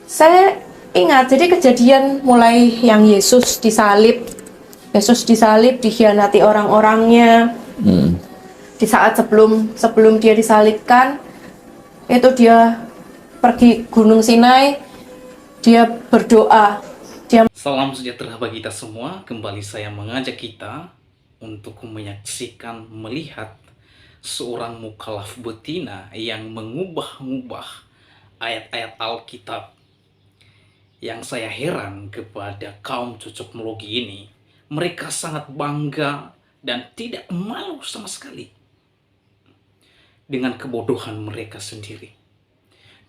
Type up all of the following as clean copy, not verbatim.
Saya ingat, jadi kejadian mulai yang Yesus disalib, dikhianati orang-orangnya. Di saat sebelum dia disalibkan, itu dia pergi Gunung Sinai, dia berdoa. Salam sejahtera bagi kita semua. Kembali saya mengajak kita untuk menyaksikan, melihat seorang mukallaf betina yang mengubah-ubah ayat-ayat Alkitab. Yang saya heran kepada kaum cocokmologi ini, mereka sangat bangga dan tidak malu sama sekali dengan kebodohan mereka sendiri.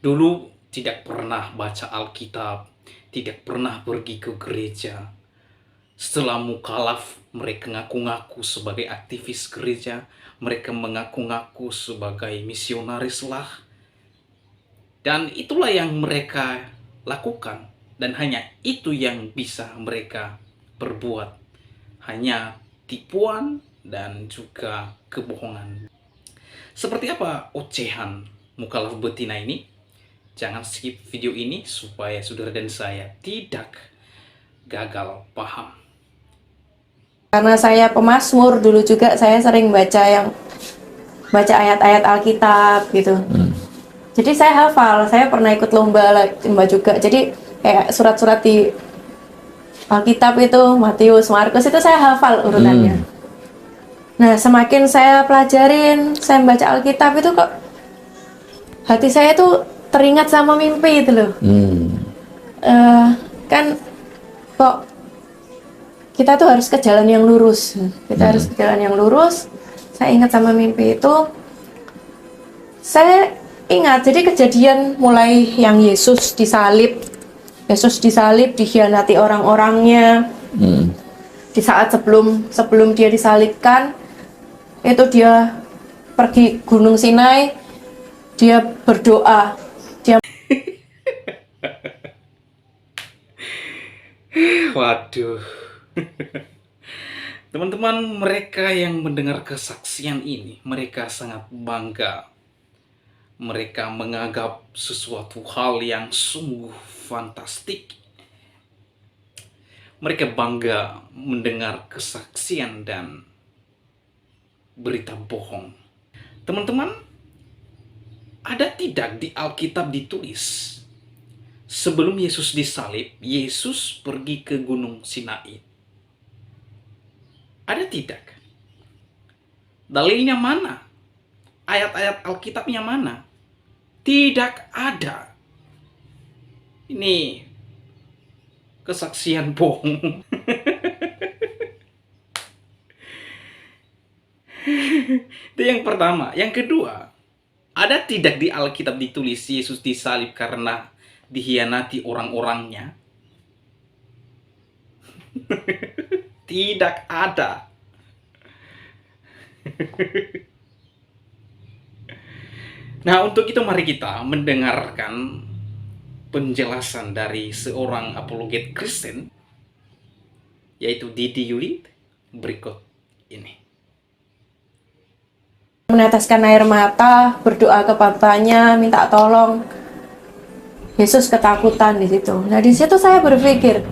Dulu tidak pernah baca Alkitab, tidak pernah pergi ke gereja. Setelah mukallaf, mereka ngaku-ngaku sebagai aktivis gereja, mereka mengaku-ngaku sebagai misionaris lah. Dan itulah yang mereka lakukan, dan hanya itu yang bisa mereka perbuat. Hanya tipuan dan juga kebohongan. Seperti apa ocehan mukallaf betina ini? Jangan skip video ini supaya saudara dan saya tidak gagal paham. Karena saya pemazmur, dulu juga saya sering baca ayat-ayat Alkitab gitu. Jadi saya hafal, saya pernah ikut lomba juga. Jadi kayak surat-surat di Alkitab itu, Matius, Markus, itu saya hafal urutannya. Nah, semakin saya pelajarin, saya membaca Alkitab itu kok hati saya tuh teringat sama mimpi itu loh. Kan kok kita tuh harus ke jalan yang lurus. Harus ke jalan yang lurus. Saya ingat sama mimpi itu. Saya ingat, jadi kejadian mulai yang Yesus disalib, dikhianati orang-orangnya. Di saat sebelum dia disalibkan, itu dia pergi Gunung Sinai, dia berdoa. Waduh. Teman-teman, mereka yang mendengar kesaksian ini, mereka sangat bangga. Mereka menganggap sesuatu hal yang sungguh fantastik. Mereka bangga mendengar kesaksian dan berita bohong. Teman-teman, ada tidak di Alkitab ditulis sebelum Yesus disalib, Yesus pergi ke Gunung Sinai? Ada tidak? Dalilnya mana? Ayat-ayat Alkitabnya mana? Tidak ada. Ini kesaksian bohong. Itu yang pertama. Yang kedua, ada tidak di Alkitab ditulis Yesus disalib karena dikhianati orang-orangnya? Tidak ada. Nah, untuk itu mari kita mendengarkan penjelasan dari seorang apologet Kristen, yaitu Didi Yuli, berikut ini. Meneteskan air mata, berdoa ke Bapaknya, minta tolong. Yesus ketakutan di situ. Nah, di situ saya berpikir,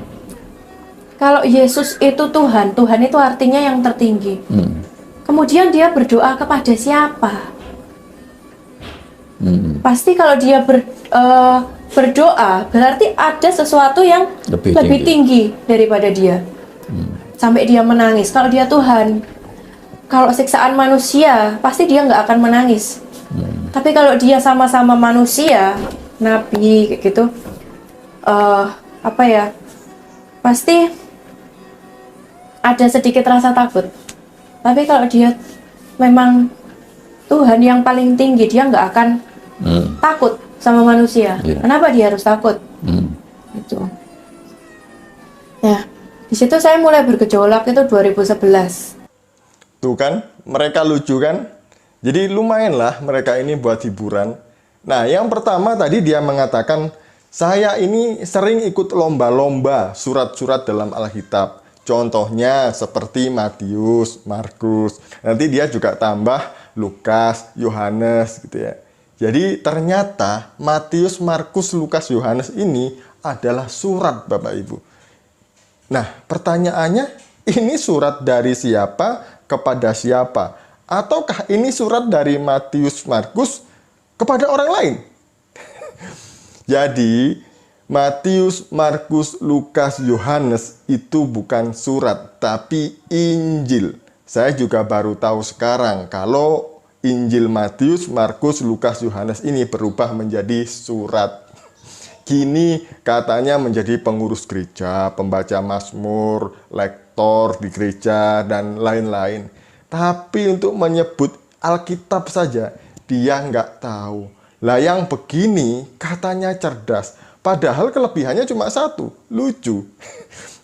kalau Yesus itu Tuhan, Tuhan itu artinya yang tertinggi. Kemudian dia berdoa kepada siapa? Pasti kalau dia berdoa, berarti ada sesuatu yang lebih tinggi daripada dia. Sampai dia menangis. Kalau dia Tuhan, kalau siksaan manusia, pasti dia nggak akan menangis. Tapi kalau dia sama-sama manusia, nabi kayak gitu, pasti ada sedikit rasa takut. Tapi kalau dia memang Tuhan yang paling tinggi, dia nggak akan takut sama manusia. Kenapa dia harus takut? Gitu. Nah, di situ saya mulai bergejolak itu 2011. Tuh kan, mereka lucu kan? Jadi lumayan lah mereka ini buat hiburan. Nah, yang pertama tadi dia mengatakan, saya ini sering ikut lomba-lomba surat-surat dalam Alkitab. Contohnya seperti Matius, Markus. Nanti dia juga tambah Lukas, Yohanes gitu ya. Jadi ternyata Matius, Markus, Lukas, Yohanes ini adalah surat Bapak Ibu. Nah, pertanyaannya, ini surat dari siapa kepada siapa? Ataukah ini surat dari Matius, Markus kepada orang lain? Jadi, Matius, Markus, Lukas, Yohanes itu bukan surat, tapi Injil. Saya juga baru tahu sekarang kalau Injil Matius, Markus, Lukas, Yohanes ini berubah menjadi surat. Kini katanya menjadi pengurus gereja, pembaca Mazmur, lektor di gereja, dan lain-lain. Tapi untuk menyebut Alkitab saja, dia nggak tahu. Lah yang begini katanya cerdas. Padahal kelebihannya cuma satu, lucu.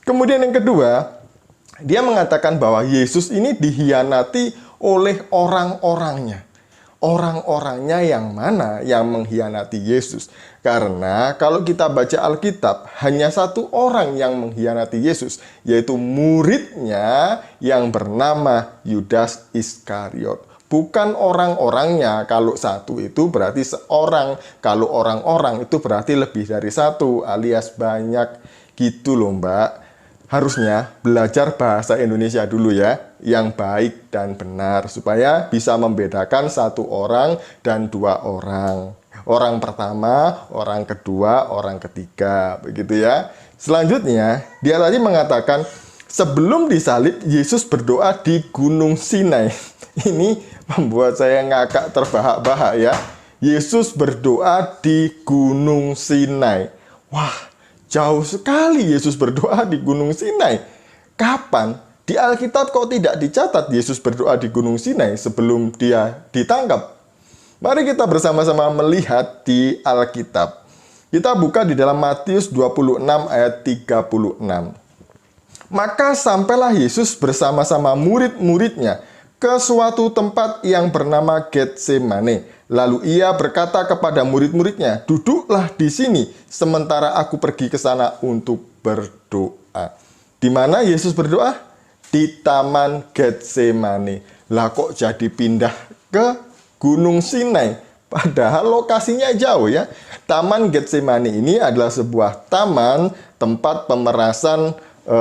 Kemudian yang kedua, dia mengatakan bahwa Yesus ini dihianati oleh orang-orangnya. Orang-orangnya yang mana yang mengkhianati Yesus? Karena kalau kita baca Alkitab, hanya satu orang yang mengkhianati Yesus, yaitu muridnya yang bernama Yudas Iskariot. Bukan orang-orangnya. Kalau satu itu berarti seorang. Kalau orang-orang itu berarti lebih dari satu, alias banyak. Gitu loh Mbak. Harusnya belajar bahasa Indonesia dulu ya, yang baik dan benar, supaya bisa membedakan satu orang dan dua orang. Orang pertama, orang kedua, orang ketiga, begitu ya. Selanjutnya, dia tadi mengatakan, sebelum disalib, Yesus berdoa di Gunung Sinai. Ini membuat saya ngakak terbahak-bahak ya. Yesus berdoa di Gunung Sinai. Wah, jauh sekali Yesus berdoa di Gunung Sinai. Kapan? Di Alkitab kok tidak dicatat Yesus berdoa di Gunung Sinai sebelum dia ditangkap? Mari kita bersama-sama melihat di Alkitab. Kita buka di dalam Matius 26 ayat 36. Maka sampailah Yesus bersama-sama murid-muridnya ke suatu tempat yang bernama Getsemane. Lalu ia berkata kepada murid-muridnya, duduklah di sini sementara aku pergi ke sana untuk berdoa. Di mana Yesus berdoa? Di Taman Getsemane. Lah kok jadi pindah ke Gunung Sinai? Padahal lokasinya jauh ya. Taman Getsemane ini adalah sebuah taman tempat pemerasan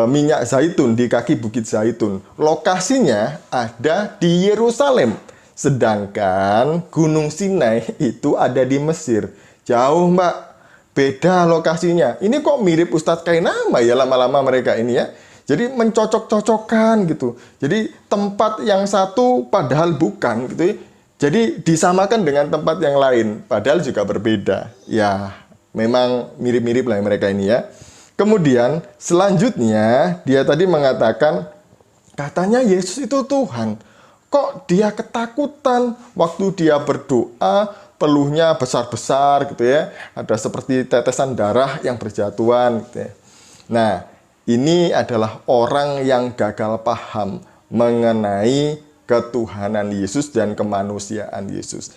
minyak zaitun di kaki Bukit Zaitun. Lokasinya ada di Yerusalem. Sedangkan Gunung Sinai itu ada di Mesir. Jauh Mbak, beda lokasinya. Ini kok mirip Ustadz Kainama ya lama-lama mereka ini ya. Jadi mencocok-cocokkan gitu. Jadi tempat yang satu padahal bukan gitu ya. Jadi disamakan dengan tempat yang lain, padahal juga berbeda. Ya, memang mirip-mirip lah mereka ini ya. Kemudian selanjutnya dia tadi mengatakan, katanya Yesus itu Tuhan. Kok dia ketakutan waktu dia berdoa, peluhnya besar-besar gitu ya. Ada seperti tetesan darah yang berjatuhan gitu ya. Nah, ini adalah orang yang gagal paham mengenai ketuhanan Yesus dan kemanusiaan Yesus.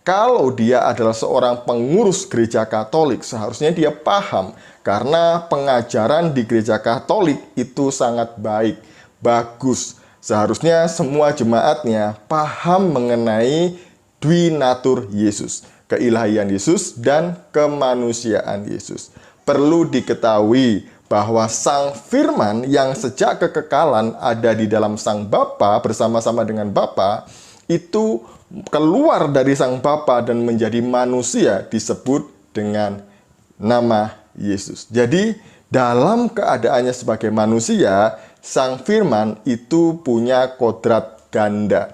Kalau dia adalah seorang pengurus gereja Katolik, seharusnya dia paham. Karena pengajaran di gereja Katolik itu sangat baik, bagus. Seharusnya semua jemaatnya paham mengenai dwinatur Yesus, keilahian Yesus dan kemanusiaan Yesus. Perlu diketahui bahwa Sang Firman yang sejak kekekalan ada di dalam Sang Bapa bersama-sama dengan Bapa, itu keluar dari Sang Bapa dan menjadi manusia disebut dengan nama Yesus. Jadi dalam keadaannya sebagai manusia, Sang Firman itu punya kodrat ganda,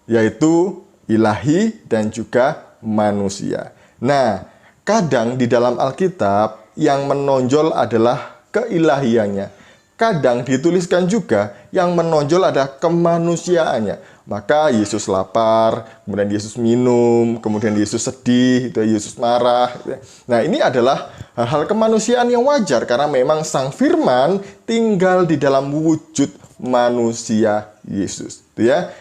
yaitu ilahi dan juga manusia. Nah, kadang di dalam Alkitab yang menonjol adalah keilahiannya. Kadang dituliskan juga yang menonjol adalah kemanusiaannya. Maka Yesus lapar, kemudian Yesus minum, kemudian Yesus sedih, Yesus marah. Nah, ini adalah hal-hal kemanusiaan yang wajar karena memang Sang Firman tinggal di dalam wujud manusia Yesus.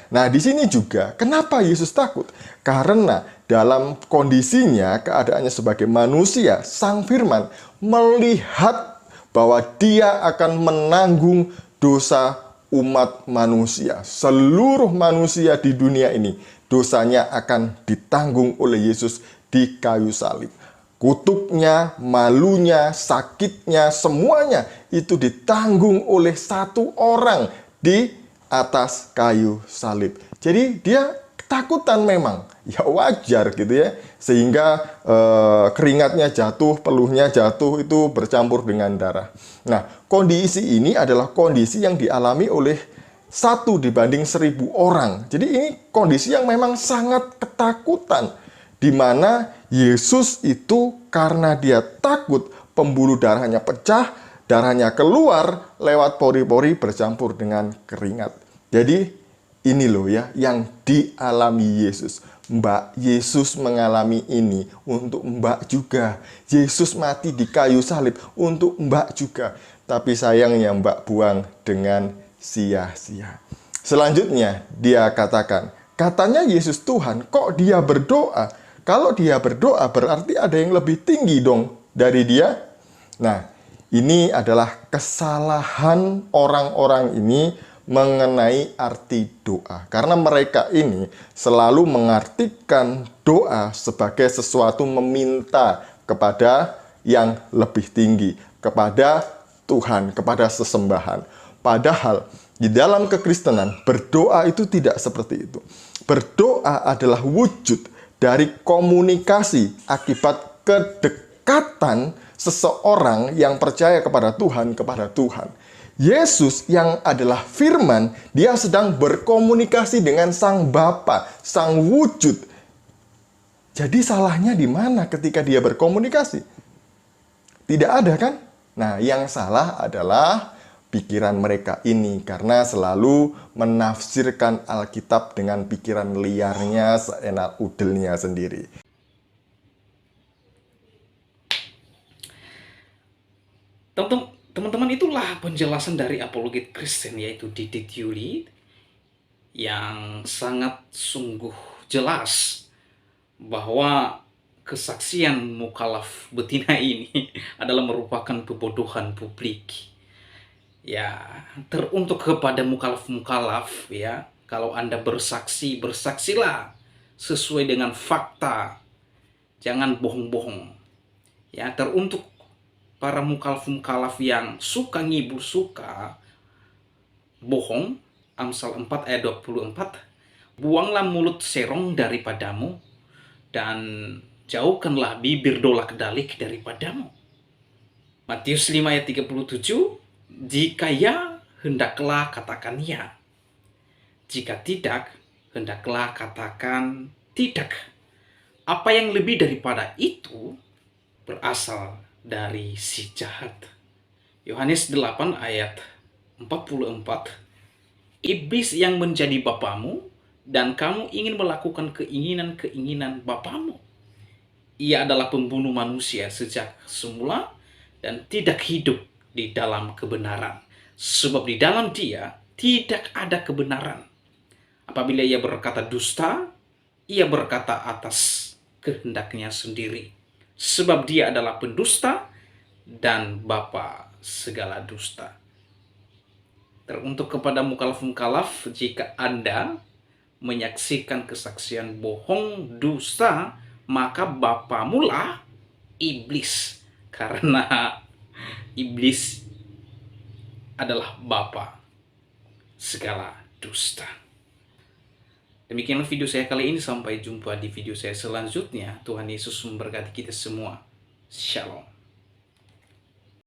Nah, di sini juga kenapa Yesus takut? Karena dalam kondisinya, keadaannya sebagai manusia, Sang Firman melihat bahwa dia akan menanggung dosa umat manusia. Seluruh manusia di dunia ini, dosanya akan ditanggung oleh Yesus di kayu salib. Kutuknya, malunya, sakitnya, semuanya itu ditanggung oleh satu orang di atas kayu salib. Jadi dia ketakutan memang, ya wajar gitu ya. Sehingga keringatnya jatuh, peluhnya jatuh, itu bercampur dengan darah. Nah, kondisi ini adalah kondisi yang dialami oleh 1 banding 1000 orang. Jadi ini kondisi yang memang sangat ketakutan, di mana Yesus itu karena dia takut pembuluh darahnya pecah, darahnya keluar lewat pori-pori bercampur dengan keringat. Jadi ini loh ya yang dialami Yesus. Mbak, Yesus mengalami ini untuk Mbak juga. Yesus mati di kayu salib untuk Mbak juga. Tapi sayangnya Mbak buang dengan sia-sia. Selanjutnya dia katakan, katanya Yesus Tuhan, kok dia berdoa? Kalau dia berdoa berarti ada yang lebih tinggi dong dari dia. Nah, ini adalah kesalahan orang-orang ini mengenai arti doa. Karena mereka ini selalu mengartikan doa sebagai sesuatu meminta kepada yang lebih tinggi, kepada Tuhan, kepada sesembahan. Padahal di dalam kekristenan berdoa itu tidak seperti itu. Berdoa adalah wujud dari komunikasi akibat kedekatan seseorang yang percaya kepada Tuhan kepada Tuhan. Yesus yang adalah firman, dia sedang berkomunikasi dengan Sang Bapa, Sang wujud. Jadi salahnya di mana ketika dia berkomunikasi? Tidak ada kan? Nah, yang salah adalah pikiran mereka ini, karena selalu menafsirkan Alkitab dengan pikiran liarnya, seenak udelnya sendiri. Teman-teman, itulah penjelasan dari apologet Kristen, yaitu Didit Yuli, yang sangat sungguh jelas bahwa kesaksian mukhalaf betina ini adalah merupakan kebodohan publik. Ya, teruntuk kepada mukhalaf-mukhalaf ya, kalau Anda bersaksi, bersaksilah sesuai dengan fakta. Jangan bohong-bohong. Ya, teruntuk para mukhalaf-mukhalaf yang suka ngibul, suka bohong, Amsal 4 ayat 24, buanglah mulut serong daripadamu dan jauhkanlah bibir dolak-dalik daripadamu. Matius 5 ayat 37, jika ya, hendaklah katakan ya. Jika tidak, hendaklah katakan tidak. Apa yang lebih daripada itu berasal dari si jahat. Yohanes 8 ayat 44, iblis yang menjadi bapamu dan kamu ingin melakukan keinginan-keinginan bapamu. Ia adalah pembunuh manusia sejak semula dan tidak hidup di dalam kebenaran, sebab di dalam dia tidak ada kebenaran. Apabila ia berkata dusta, ia berkata atas kehendaknya sendiri, sebab dia adalah pendusta dan bapa segala dusta. Teruntuk kepada mukhalaf-mukhalaf, jika Anda menyaksikan kesaksian bohong, dusta, maka bapamulah iblis, karena iblis adalah bapa segala dusta. Demikianlah video saya kali ini. Sampai jumpa di video saya selanjutnya. Tuhan Yesus memberkati kita semua. Shalom.